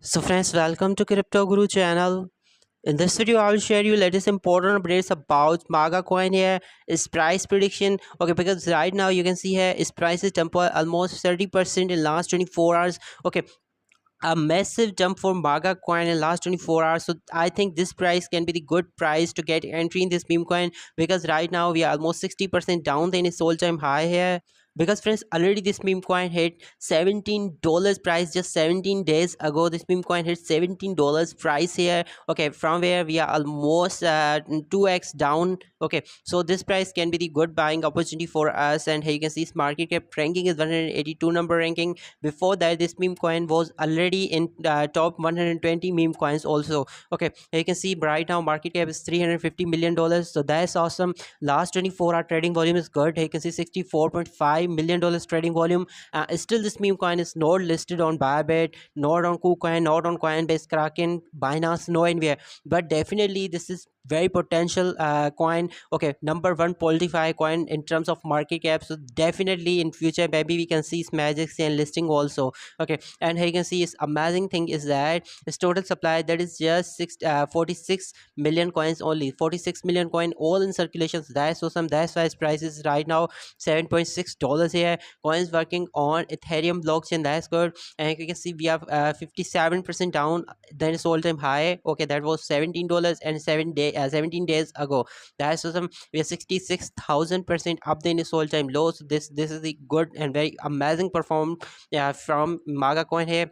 So friends, welcome to Crypto Guru channel. In this video, I will share you latest important updates about Maga coin here, its price prediction. Okay, because right now you can see here its price is jump almost 30% in last 24 hours. Okay, a massive jump for Maga coin in last 24 hours. So I think this price can be the good price to get entry in this meme coin because right now we are almost 60% down than its all-time high here. Because friends, already this meme coin hit $17 price just 17 days ago. This meme coin hit $17 price here. Okay, from where we are almost 2x down. Okay, so this price can be the good buying opportunity for us. And here you can see its market cap ranking is 182 number ranking. Before that, this meme coin was already in top 120 meme coins also. Okay, you can see right now market cap is $350 million, so that's awesome. Last 24-hour trading volume is good. You can see $64.5 million trading volume. Still this meme coin is not listed on Bybit, not on KuCoin, not on Coinbase, Kraken, Binance, no anywhere, but definitely this is very potential coin. Okay, number one Polify coin in terms of market cap, so definitely in future maybe we can see Magic and listing also. Okay, and here you can see its amazing thing is that its total supply that is just 46 million coins only, 46 million coin all in circulation. So that's awesome. That's why its price is right now $7.6 here. Coins working on Ethereum blockchain, that's good. And you can see we have 57% down than its all-time high. Okay, that was $17 and 17 days ago. That's awesome. We are 66,000% up than its all-time low. So this is the good and very amazing perform from Maga coin here.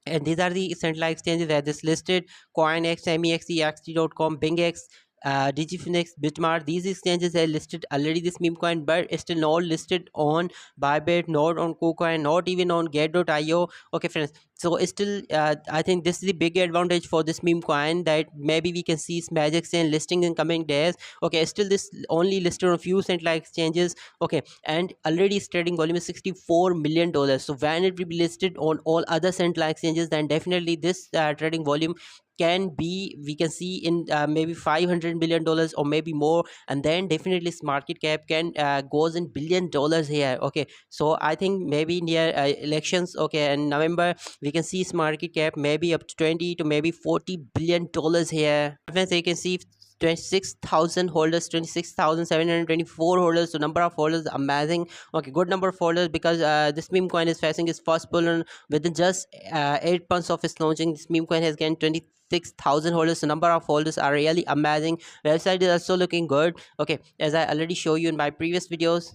And these are the central exchanges where this listed: CoinX, MEX, EXT.com, BingX, Digifinex, Bitmart. These exchanges are listed already this meme coin, but it's still not listed on Bybit, not on KuCoin, not even on Get.io. Okay, friends. So it's still, I think this is the big advantage for this meme coin, that maybe we can see Magic Chain listing in coming days. Okay, still this only listed on a few central exchanges. Okay, and already its trading volume is $64 million. So when it will be listed on all other central exchanges, then definitely this trading volume can be, we can see in maybe $500 million or maybe more. And then definitely its market cap can goes in $1 billion here. Okay, so I think maybe near elections, okay, in November, we can see its market cap maybe up to 20 to maybe $40 billion here. Friends, you can see 26,000 holders, 26,724 holders. So number of holders amazing. Okay, good number of holders, because this meme coin is facing its first bull run within just 8 months of its launching. This meme coin has gained 26,000 holders. So number of holders are really amazing. Website is also looking good. Okay, as I already show you in my previous videos.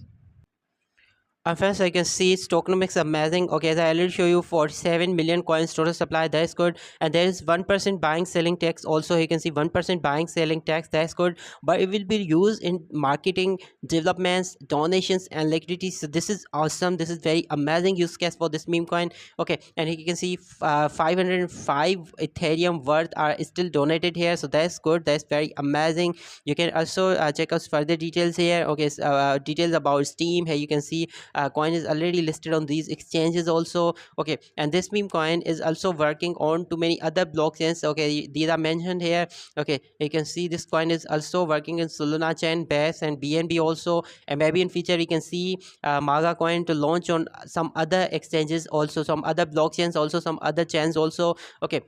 And friends, I can see its tokenomics amazing. Okay, as I already show you, 47 million coins total supply, that's good. And there is 1% buying selling tax also. You can see 1% buying selling tax, that's good. But it will be used in marketing, developments, donations, and liquidity. So this is awesome. This is very amazing use case for this meme coin. Okay, and you can see 505 Ethereum worth are still donated here. So that's good. That's very amazing. You can also check out further details here. Okay, so, details about Steam. Here you can see coin is already listed on these exchanges also. Okay, and this meme coin is also working on too many other blockchains. Okay, these are mentioned here. Okay, you can see this coin is also working in Solana chain, Base, and BNB also. And maybe in future we can see Maga coin to launch on some other exchanges also, some other blockchains also, some other chains also. Okay,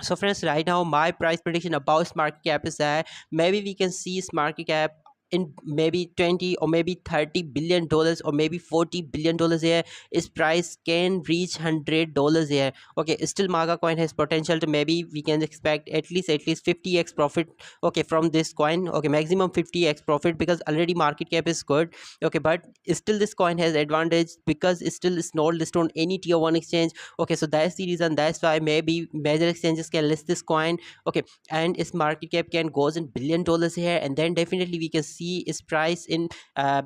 so friends, right now my price prediction about its market cap is that maybe we can see its market cap in maybe 20 or maybe 30 billion dollars or maybe 40 billion dollars here. Its price can reach $100 here. Okay, still Maga coin has potential to, maybe we can expect at least 50x profit. Okay, from this coin. Okay, maximum 50x profit, because already market cap is good. Okay, but still this coin has advantage because it still is not listed on any tier 1 exchange. Okay, so that's the reason, that's why maybe major exchanges can list this coin. Okay, and its market cap can goes in $1 billion here. And then definitely we can see its price in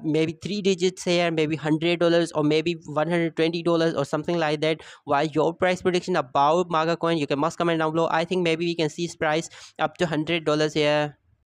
maybe 3 digits here, maybe $100 or maybe $120 or something like that. While your price prediction about Maga coin, you can must comment down below. I think maybe we can see its price up to $100 here.